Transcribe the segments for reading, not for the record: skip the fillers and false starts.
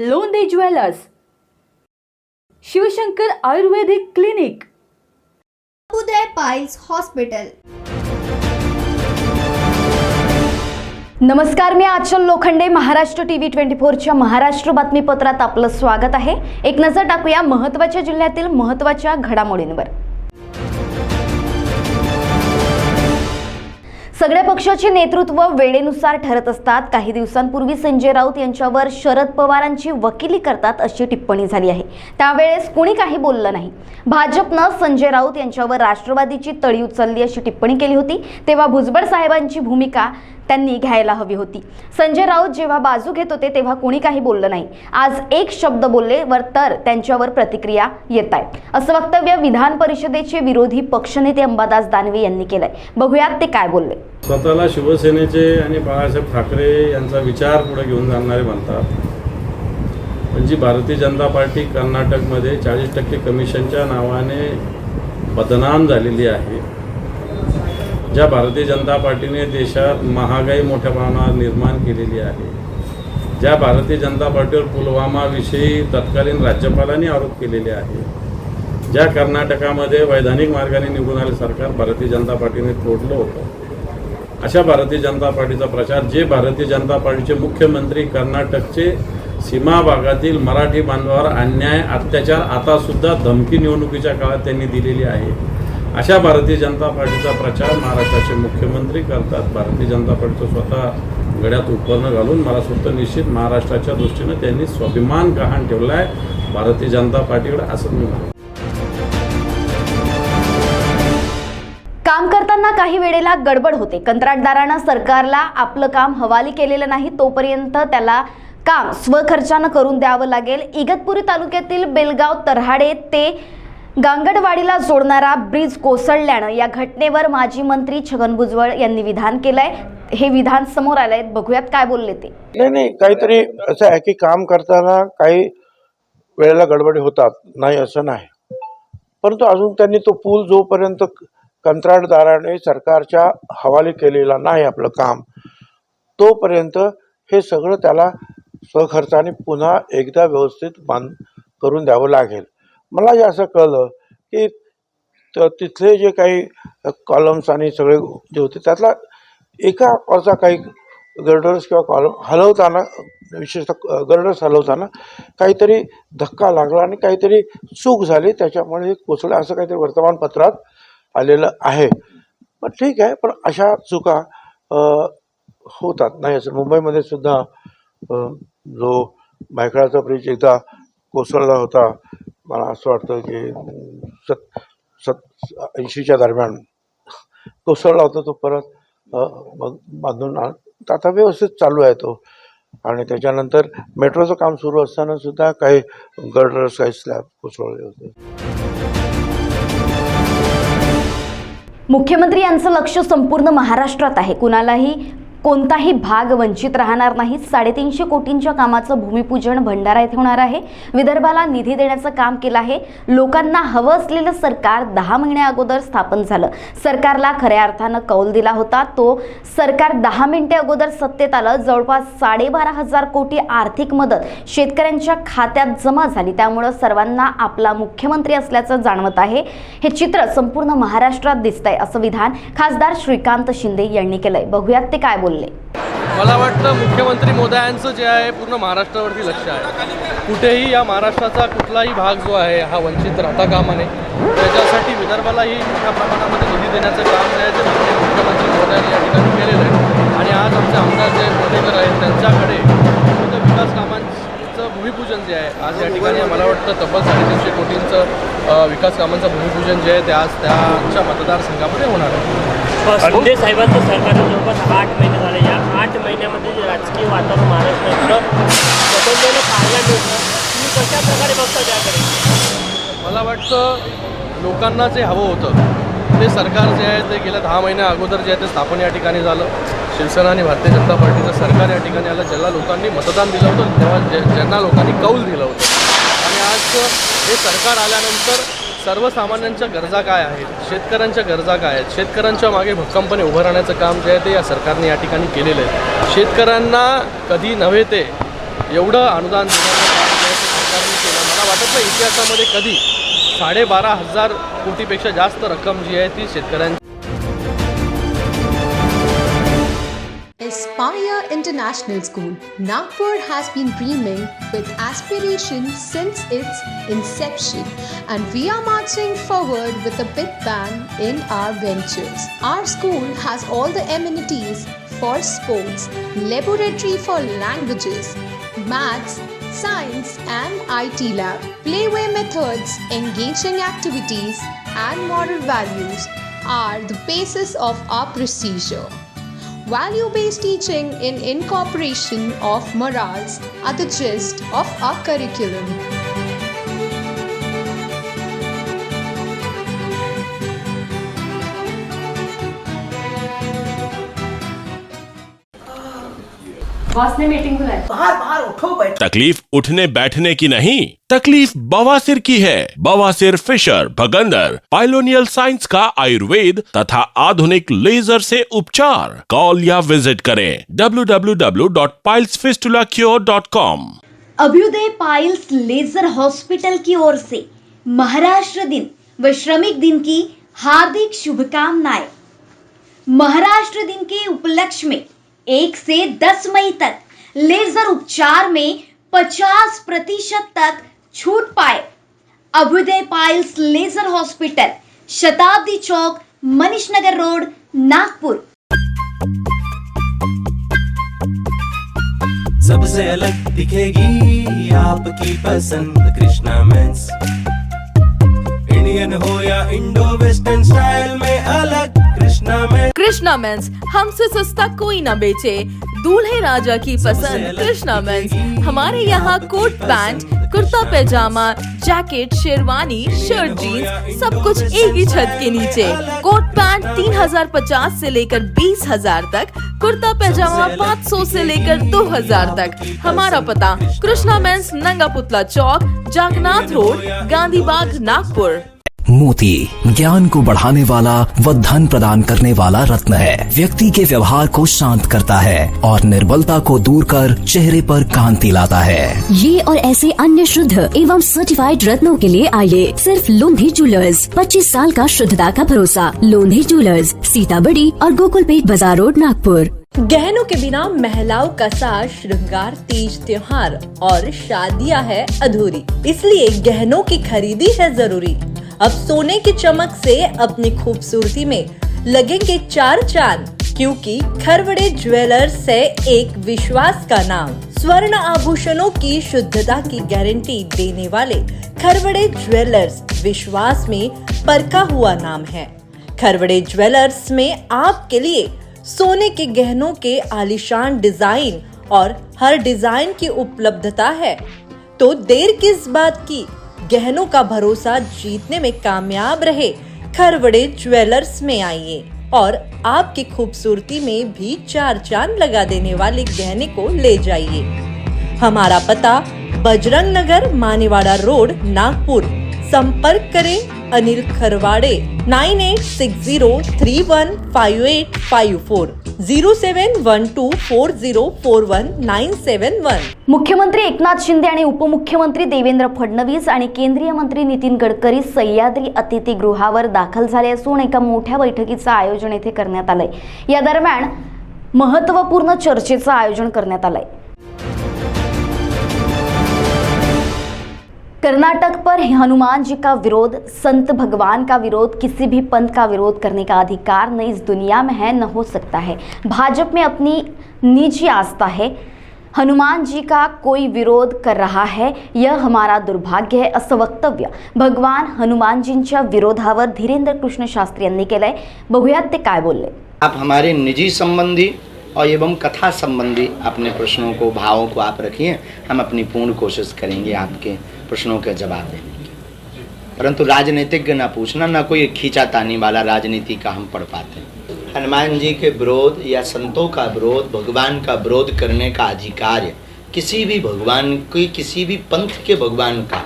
लोंदे jewellers, Shivshankar ayurvedic clinic, उदय piles hospital. नमस्कार, मी आचल Lokhande. Maharashtra TV 24च्या Maharashtra बातमीपत्रात आपलं स्वागत आहे। एक नजर टाकूया महत्त्वाच्या जिल्ह्यातील महत्त्वाच्या घडामोडींवर। सगळ्या पक्षाचे नेतृत्व वेळेनुसार ठरत असतात। काही दिवसांपूर्वी संजय राऊत यांच्यावर शरद पवारांची वकिली करतात अशी टिप्पणी झाली आहे। त्यावेळेस कोणी काही बोललं नाही। भाजपनं संजय राऊत यांच्यावर राष्ट्रवादीची तळी उचलली अशी टिप्पणी केली होती। तेव्हा भुजबळ साहेबांची भूमिका त्यांनी घ्यायला हवी होती। संजय राऊत जेव्हा बाजू घेत होते तेव्हा कोणी काही बोललं नाही। आज एक शब्द बोलले वर तर त्यांच्यावर प्रतिक्रिया येत आहेत, असं वक्तव्य विधान परिषदेचे विरोधी पक्षनेते अंबादास दानवे यांनी केलंय। बघूयात ते काय बोलले। स्वतःला शिवसेनेचे आणि बाळासाहेब ठाकरे यांचा विचार पुढे घेऊन जाणारे म्हणतात, पण जी भारतीय जनता पार्टी कर्नाटकमध्ये 40% कमिशनच्या नावाने बदनाम झालेली आहे, ज्या भारतीय जनता पार्टीने देशात महागाई मोठ्या प्रमाणावर निर्माण केलेली आहे, ज्या भारतीय जनता पार्टीवर पुलवामाविषयी तत्कालीन राज्यपालांनी आरोप केलेले आहे, ज्या कर्नाटकामध्ये वैधानिक मार्गाने निवडून आले सरकार भारतीय जनता पार्टीने तोडलं होतं, अशा भारतीय जनता पार्टीचा प्रचार, जे भारतीय जनता पार्टीचे मुख्यमंत्री कर्नाटकचे सीमा भागातील मराठी बांधवांवर अन्याय अत्याचार आतासुद्धा धमकी निवडणुकीच्या काळात त्यांनी दिलेली आहे, अशा भारतीय जनता पार्टीचा प्रचार महाराष्ट्राचे मुख्यमंत्री करतात। भारतीय जनता पार्टीचं स्वतः गळ्यात उपकरणं घालून मला स्वतः निश्चित महाराष्ट्राच्या दृष्टीनं त्यांनी स्वाभिमान गहाण ठेवला आहे भारतीय जनता पार्टीकडे, असं मी म्हणतो। काम करताना काही वेळेला गडबड होते। कंत्राटदारांना सरकारला आपलं काम हवाली केलेलं नाही तोपर्यंत त्याला काम स्वखर्चानं करून द्यावं लागेल। इगतपुरी तालुक्यातील बेलगाव तर्हाडे ते गांगडवाडीला जोडणारा ब्रिज कोसळल्यानं या घटनेवर माजी मंत्री छगन भुजबळ यांनी विधान केलंय। हे विधान समोर आलंय, बघूयात काय बोलले ते। नाही, काहीतरी असं आहे की काम करताना काही वेळेला गडबडी होतात, नाही असं नाही, परंतु अजून त्यांनी तो पूल जोपर्यंत कंत्राटदाराने सरकारच्या हवाली केलेला नाही आपलं काम, तोपर्यंत हे सगळं त्याला स्वखर्चाने पुन्हा एकदा व्यवस्थित करून द्यावं लागेल। मला जे असं कळलं की तिथले जे काही कॉलम्स आणि सगळे जे होते त्यातला एका कॉलचा काही गर्डर्स किंवा कॉलम हलवताना, विशेषतः गर्डर्स हलवताना काहीतरी धक्का लागला आणि काहीतरी चूक झाली, त्याच्यामुळे हे कोसळलं असं काहीतरी वर्तमानपत्रात आलेलं आहे। पण ठीक आहे, पण अशा चुका होतात, नाही असं मुंबईमध्ये सुद्धा जो भायखळाचा ब्रिज एकदा कोसळला होता, मला असं वाटतं की 80च्या दरम्यान कोसळला होता, तो परत बांधून आता व्यवस्थित चालू आहे तो। आणि त्याच्यानंतर मेट्रोचं काम सुरू असताना सुद्धा काही गर्डर्स, काही स्लॅब कोसळले होते। मुख्यमंत्री यांचं लक्ष संपूर्ण महाराष्ट्रात आहे। कुणालाही कोणताही भाग वंचित राहणार नाही। 350 कोटींच्या कामाचं भूमिपूजन भंडारा येथे होणार आहे। विदर्भाला निधी देण्याचं काम केलं आहे। लोकांना हवं असलेलं सरकार 10 महिन्या अगोदर स्थापन झालं। सरकारला खऱ्या अर्थानं कौल दिला होता, तो सरकार 10 मिनिटे अगोदर सत्तेत आलं। जवळपास 12,500 कोटी आर्थिक मदत शेतकऱ्यांच्या खात्यात जमा झाली। त्यामुळे सर्वांना आपला मुख्यमंत्री असल्याचं जाणवत आहे। हे चित्र संपूर्ण महाराष्ट्रात दिसतंय, असं विधान खासदार श्रीकांत शिंदे यांनी केलंय। बघूयात ते काय बोलले। मला वाटतं मुख्यमंत्री मोदयांचं जे आहे पूर्ण महाराष्ट्रावरती लक्ष आहे। कुठेही या महाराष्ट्राचा कुठलाही भाग जो आहे हा वंचित राहता कामा नये। त्याच्यासाठी विदर्भालाही मोठ्या प्रमाणामध्ये निधी देण्याचं काम जे आहे ते मुख्यमंत्री मोदयांनी या ठिकाणी केलेलं आहे। आणि आज आमचे आमदार जे कोटेकर आहेत त्यांच्याकडे विविध विकास कामांचं भूमिपूजन जे आहे आज या ठिकाणी मला वाटतं तब्बल 350 कोटींचं विकास कामांचं भूमिपूजन जे आहे ते आज त्यांच्या मतदारसंघामध्ये होणार आहे। शिंदे साहेबांचं सरकारनं जवळपास 8 महिने झाले। या 8 महिन्यामध्ये जे राजकीय वातावरण महाराष्ट्रात बदललेलं पाहायला मिळतं, तुम्ही कशा प्रकारे बघता त्याकडे? मला वाटतं लोकांना जे हवं होतं ते सरकार जे आहे ते गेल्या 10 महिन्या अगोदर जे आहे ते स्थापन या ठिकाणी झालं। शिवसेना आणि भारतीय जनता पार्टीचं सरकार या ठिकाणी आलं, ज्याला लोकांनी मतदान दिलं होतं, तेव्हा ज्यांना लोकांनी कौल दिलं होतं। आणि आज हे सरकार आल्यानंतर सर्वसामान्यांच्या गरजा काय आहेत, शेतकऱ्यांच्या गरजा काय आहेत, शेतकऱ्यांच्या मागे भक्कमपणे उभं राहण्याचं काम जे आहे ते या सरकारने या ठिकाणी केलेलं आहे। शेतकऱ्यांना कधी नव्हे ते एवढं अनुदान देण्याचं काम जे आहे ते सरकारने केलं. मला वाटत नाही इतिहासामध्ये कधी 12,500 कोटीपेक्षा जास्त रक्कम जी आहे ती शेतकऱ्यांची. Aspire International School, Nagpur has been dreaming with aspiration since its inception, and we are marching forward with a big bang in our ventures. Our school has all the amenities for sports, laboratory for languages, maths, science and IT lab, playway methods, engaging activities and moral values are the basis of our procedure. Value-based teaching in incorporation of morals are the gist of our curriculum. Boss ने meeting बुलाई. तकलीफ उठने बैठने की नहीं, तकलीफ बवासीर की है. बवासीर फिशर भगंदर पाइलोनियल साइंस का आयुर्वेद तथा आधुनिक लेजर से उपचार. कॉल या विजिट करें www.pilesfistulacure.com. Abhyudaya piles laser hospital की ओर से महाराष्ट्र दिन व श्रमिक दिन की हार्दिक शुभकामनाएं. महाराष्ट्र दिन के उपलक्ष्य में 1 से 10 मई तक लेजर उपचार में 50% तक छूट पाए. अभ्युदय पाइल्स लेजर हॉस्पिटल, शताब्दी चौक, मनीष नगर रोड, नागपुर. सबसे अलग दिखेगी आपकी पसंद कृष्णा मेंस. इंडियन हो या इंडो वेस्टर्न स्टाइल में अलग कृष्णा मेंस. कृष्णा मेंस, हमसे सस्ता कोई ना बेचे. दूल्हे राजा की पसंद कृष्णा मेंस. हमारे यहाँ coat pant, kurta pajama, jacket, sherwani, shirt, jeans सब कुछ एक ही छत के नीचे. कोट पैंट 3,050 से लेकर 20,000 तक, कुर्ता पैजामा 500 से लेकर 2,000 तक. हमारा पता कृष्णा मेंस, नंगा पुतला चौक, जागनाथ रोड, गांधी बाग, नागपुर. मोती ज्ञान को बढ़ाने वाला व धन प्रदान करने वाला रत्न है. व्यक्ति के व्यवहार को शांत करता है और निर्बलता को दूर कर चेहरे पर कांति लाता है. ये और ऐसे अन्य शुद्ध एवं सर्टिफाइड रत्नों के लिए आइए सिर्फ लोंधी ज्वेलर्स. 25 साल का शुद्धता का भरोसा. लोंधी ज्वेलर्स, सीताबड़ी और गोकुलपेट बाजार रोड, नागपुर. गहनों के बिना महिलाओं का साज श्रृंगार, तीज त्योहार और शादियां है अधूरी. इसलिए गहनों की खरीदी है जरूरी. अब सोने की चमक से अपनी खूबसूरती में लगेंगे 4 चांद, क्योंकि खरवड़े ज्वेलर्स है एक विश्वास का नाम. स्वर्ण आभूषणों की शुद्धता की गारंटी देने वाले खरवड़े ज्वेलर्स विश्वास में परखा हुआ नाम है. खरवड़े ज्वेलर्स में आपके लिए सोने के गहनों के आलीशान डिजाइन और हर डिजाइन की उपलब्धता है. तो देर किस बात की, गहनों का भरोसा जीतने में कामयाब रहे. खरवड़े ज्वेलर्स में आइए और आपकी खूबसूरती में भी 4 चांद लगा देने वाले गहने को ले जाइए. हमारा पता बजरंग नगर, मानेवाड़ा रोड, नागपुर. संपर्क करें अनिल खरवाड़े 9860315854 0712404191. मुख्यमंत्री एकनाथ शिंदे आणि उपमुख्यमंत्री देवेंद्र फडणवीस आणि केंद्रीय मंत्री नितीन गडकरी सह्याद्री अतिथीगृहावर दाखल झाले असून एका मोठ्या बैठकीचं आयोजन येथे करण्यात आलंय. या दरम्यान महत्त्वपूर्ण चर्चेचं आयोजन करण्यात आलंय. कर्नाटक पर हनुमान जी का विरोध, संत भगवान का विरोध, किसी भी पंथ का विरोध करने का अधिकार न इस दुनिया में है, न हो सकता है. भाजपा में अपनी निजी आस्था है. हनुमान जी का कोई विरोध कर रहा है, यह हमारा दुर्भाग्य है, असं वक्तव्य भगवान हनुमानजींच्या विरोधावर धीरेंद्र कृष्ण शास्त्री यांनी केलंय. बघूयात ते काय बोलले. आप हमारे निजी संबंधी और एवं कथा संबंधी अपने प्रश्नों को, भावों को आप रखिए. हम अपनी पूर्ण कोशिश करेंगे आपके प्रश्नों के जवाब देने की. परंतु राजनीतिज्ञ ना पूछना, ना कोई खींचातानी वाला राजनीति का हम पढ़ पाते हैं. हनुमान जी के विरोध या संतों का विरोध, भगवान का विरोध करने का अधिकार, किसी भी भगवान की, किसी भी पंथ के भगवान का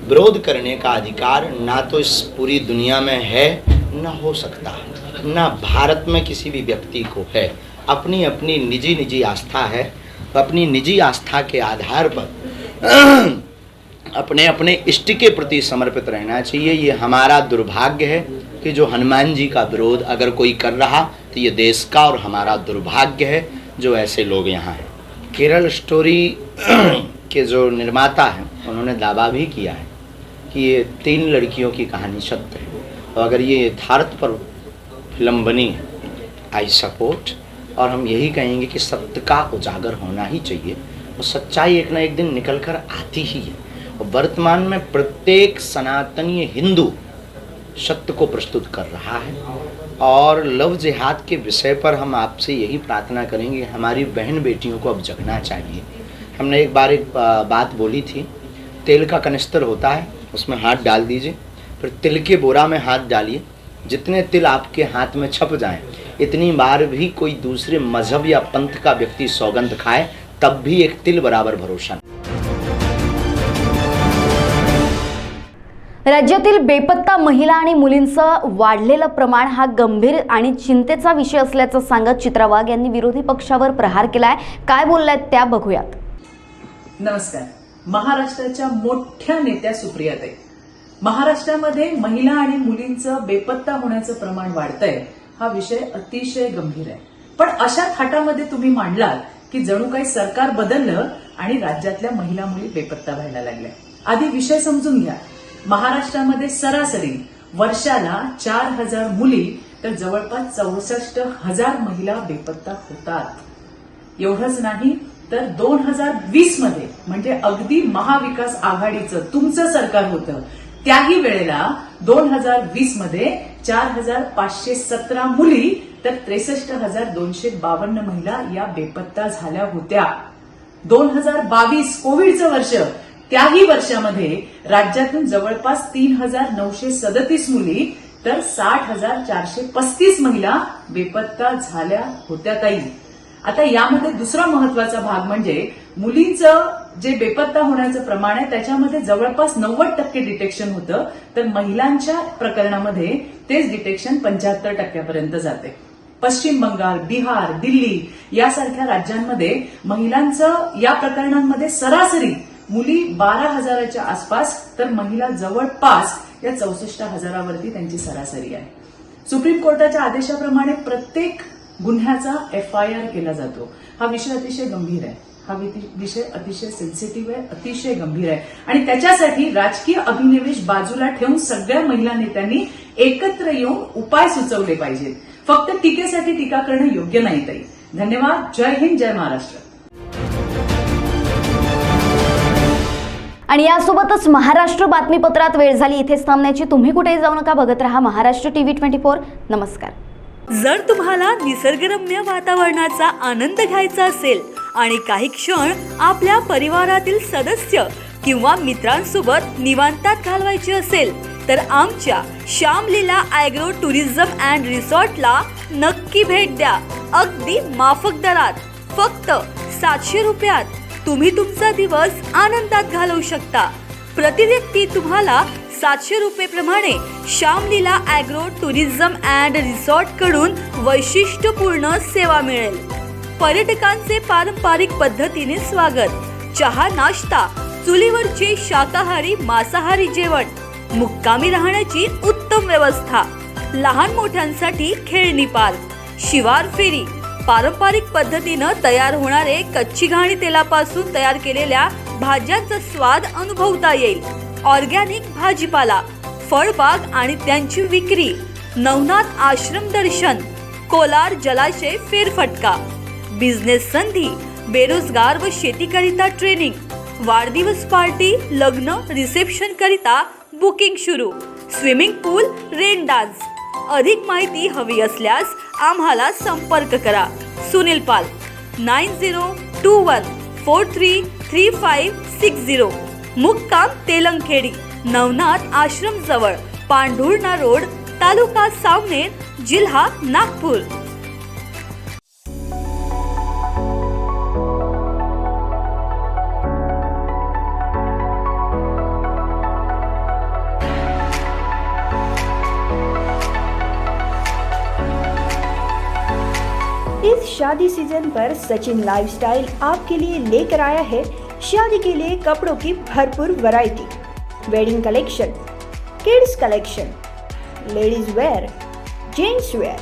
विरोध करने का अधिकार ना तो इस पूरी दुनिया में है, ना हो सकता है, ना भारत में किसी भी व्यक्ति को है. अपनी अपनी निजी आस्था है तो अपनी निजी आस्था के आधार पर अपने अपने इष्ट के प्रति समर्पित रहना चाहिए। ये हमारा दुर्भाग्य है कि जो हनुमान जी का विरोध अगर कोई कर रहा तो ये देश का और हमारा दुर्भाग्य है जो ऐसे लोग यहाँ हैं। केरल स्टोरी के जो निर्माता हैं उन्होंने दावा भी किया है कि ये 3 लड़कियों की कहानी सत्य है, और अगर ये यथार्थ पर फिल्म बनी है, आई सपोर्ट। और हम यही कहेंगे कि सत्य का उजागर होना ही चाहिए और सच्चाई एक ना एक दिन निकल कर आती ही है। और वर्तमान में प्रत्येक सनातनी हिंदू सत्य को प्रस्तुत कर रहा है। और लव जिहाद के विषय पर हम आपसे यही प्रार्थना करेंगे, हमारी बहन बेटियों को अब जगना चाहिए। हमने एक बार एक बात बोली थी, तेल का कनिस्तर होता है, उसमें हाथ डाल दीजिए, फिर तिल के बोरा में हाथ डालिए, जितने तिल आपके हाथ में छप जाएं, इतनी बार भी कोई दूसरे मजहब या पंथ का व्यक्ती सौगंध खाए तब भी एक तिल बराबर भरोसा नहीं। राज्यातील बेपत्ता महिला आणि मुलींचं वाढलेलं प्रमाण हा गंभीर आणि चिंतेचा विषय असल्याचं सांगत चित्रा वाघ यांनी विरोधी पक्षावर प्रहार केलाय। काय बोलल्यात त्या बघूयात। नमस्कार। महाराष्ट्राच्या मोठ्या नेत्या सुप्रियाताई, महाराष्ट्रामध्ये महिला आणि मुलींचं बेपत्ता होण्याचं प्रमाण वाढतंय, हा विषय अतिशय गंभीर आहे। पण अशा थाटामध्ये तुम्ही मांडलात की जणू काही सरकार बदललं आणि राज्यातल्या महिला मुली बेपत्ता व्हायला लागल्या। आधी विषय समजून घ्या। महाराष्ट्रामध्ये सरासरी वर्षाला 4000 मुली तर जवळपास 64,000 महिला बेपत्ता होतात। एवढंच नाही तर 2020 मध्ये म्हणजे अगदी महाविकास आघाडीचं तुमचं सरकार होतं त्याही वेळेला 2020 मध्ये 4517 मुली तर 63,252 महिला या बेपत्ता झाल्या होत्या। 2022 कोविडचं वर्ष, त्याही वर्षामध्ये राज्यातून जवळपास 3,937 मुली तर 60,435 महिला बेपत्ता झाल्या होत्या ताई। आता यामध्ये दुसरा महत्वाचा भाग म्हणजे मुलींचं जे बेपत्ता होण्याचं प्रमाण आहे त्याच्यामध्ये जवळपास 90% डिटेक्शन होतं, तर महिलांच्या प्रकरणामध्ये तेच डिटेक्शन 75% जाते। पश्चिम बंगाल, बिहार, दिल्ली यासारख्या राज्यांमध्ये महिलांचं या प्रकरणांमध्ये सरासरी मुली 12,000च्या आसपास तर महिला जवळपास या 64,000वरती त्यांची सरासरी आहे। सुप्रीम कोर्टाच्या आदेशाप्रमाणे प्रत्येक गुन्ह्याचा FIR केला जातो। हा विषय अतिशय गंभीर आहे, हा विषय अतिशय सेन्सिटिव्ह आहे, अतिशय गंभीर आहे आणि त्याच्यासाठी राजकीय अभिनिवेश बाजूला ठेवून सगळ्या महिला नेत्यांनी एकत्र येऊन उपाय सुचवले पाहिजेत। फक्त टीकेसाठी टीका करणं योग्य नाही ताई। धन्यवाद। जय हिंद, जय महाराष्ट्र। आणि यासोबतच महाराष्ट्र बातमीपत्रात वेळ झाली इथेच थांबण्याची। तुम्ही कुठेही जाऊ नका, बघत रहा महाराष्ट्र TV 24। नमस्कार। जर तुम्हाला निसर्गरम्य वातावरणाचा आनंद घ्यायचा असेल आणि काही क्षण आपल्या परिवारातील सदस्य किंवा मित्रांसोबत निवांतात घालवायचे असेल तर आमच्या श्यामलीला ॲग्रो टुरिझम अँड रिसॉर्टला नक्की भेट द्या। अगदी माफक दरात, फक्त 700 रुपयात तुम्ही तुमचा दिवस आनंदात घालवू शकता। प्रति व्यक्ती तुम्हाला 700 रुपये प्रमाणे Shyamlila agro tourism and resort कडून वैशिष्ट्यपूर्ण सेवा मिळेल। पर्यटकांचे पारंपरिक पद्धतीने स्वागत, चहा नाश्ता, चुलीवरचे शाकाहारी मांसाहारी जेवण, मुक्कामी राहण्याची उत्तम व्यवस्था, लहान मोठ्यांसाठी खेळणी पार्क, शिवार फेरी, पारंपरिक पद्धतीनं तयार होणारे कच्ची घाणी तेलापासून तयार केलेल्या भाज्यांचा स्वाद अनुभवता येईल, ऑर्गॅनिक भाजीपाला, फळबाग आणि त्यांची विक्री, नवनाथ आश्रम दर्शन, कोलार जलाशय फेरफटका, बिझनेस संधी, बेरोजगार व शेतीकरिता ट्रेनिंग, वाढदिवस पार्टी, लग्न, रिसेप्शन करिता बुकिंग सुरू, स्विमिंग पूल, रेन डान्स। अधिक माहिती हवी असल्यास आम्हाला संपर्क करा। सुनील पाल 9021433560, मुक्काम तेलंगखेडी, नवनाथ आश्रम जवळ, पांढुर्णा रोड, तालुका सावनेर, जिल्हा नागपूर। इस शादी सीजन पर सचिन लाइफस्टाइल आपके लिए लेकर आया है शादी के लिए कपड़ों की भरपूर variety, wedding collection, kids collection, ladies wear, gents wear.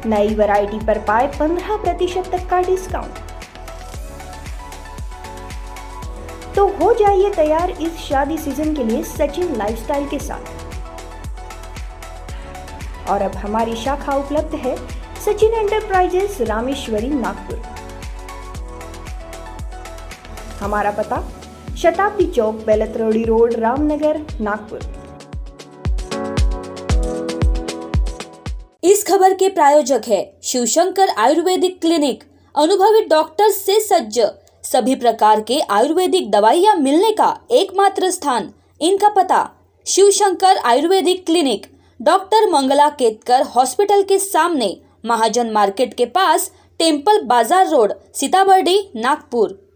नई वैरायटी पर पाए 15% तक का डिस्काउंट। तो हो जाइए तैयार इस शादी सीजन के लिए सचिन लाइफस्टाइल के साथ। और अब हमारी शाखा उपलब्ध है सचिन एंटरप्राइजेस, रामेश्वरी, नागपुर। हमारा पता शताब्दी चौक, बेलतरोड़ी रोड, रामनगर, नागपुर। इस खबर के प्रायोजक है शिवशंकर आयुर्वेदिक क्लिनिक, अनुभवी डॉक्टर्स से सज्ज, सभी प्रकार के आयुर्वेदिक दवाइयाँ मिलने का एकमात्र स्थान। इनका पता Shivshankar ayurvedic clinic, doctor Mangala Ketkar hospital के सामने, महाजन मार्केट के पास, टेम्पल बाजार रोड, सीताबर्डी, नागपुर।